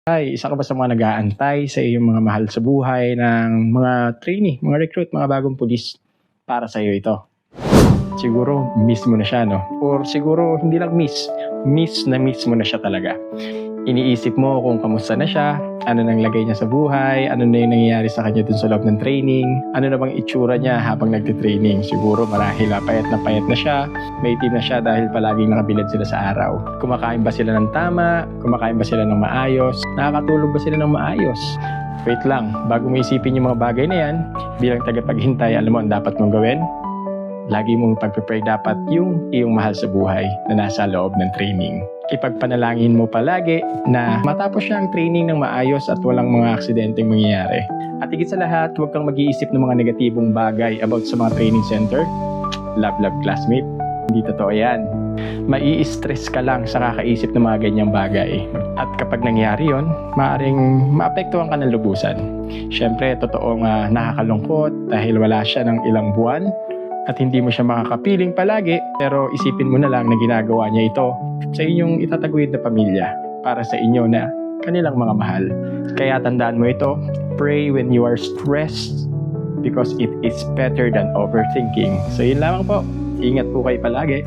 Ay, isa ka ba sa mga nag-aantay sa iyong mga mahal sa buhay ng mga trainee, mga recruit, mga bagong pulis? Para sa iyo ito. Siguro miss mo na siya, no? Or siguro hindi lang miss mo na siya talaga. Iniisip mo kung kamusta na siya, ano nang lagay niya sa buhay, ano na yung nangyayari sa kanya dun sa loob ng training, ano na bang itsura niya habang nagtitraining. Siguro marahil payat na siya, may itim na siya dahil palaging nakabilad sila sa araw. Kumakain ba sila ng tama? Kumakain ba sila ng maayos? Nakakatulog ba sila ng maayos? Wait lang, bago mo isipin yung mga bagay na yan, bilang tagapaghintay, alam mo ang dapat mong gawin? Lagi mong pag-prepare dapat yung iyong mahal sa buhay na nasa loob ng training. Ipagpanalangin mo palagi na matapos siya ang training ng maayos at walang mga aksidenteng mangyayari. At higit sa lahat, huwag kang mag-iisip ng mga negatibong bagay about sa mga training center. Love classmate, hindi totoo yan. Mai-stress ka lang sa kakaisip ng mga ganyang bagay. At kapag nangyari yon, maaaring maapektuhan ka ng lubusan. Siyempre, totoong nakakalungkot dahil wala siya ng ilang buwan at hindi mo siya makakapiling palagi, pero isipin mo na lang na ginagawa niya ito sa inyong itataguyod na pamilya para sa inyo na kanilang mga mahal. Kaya tandaan mo ito, pray when you are stressed because it is better than overthinking. So yun lamang po, ingat po kayo palagi.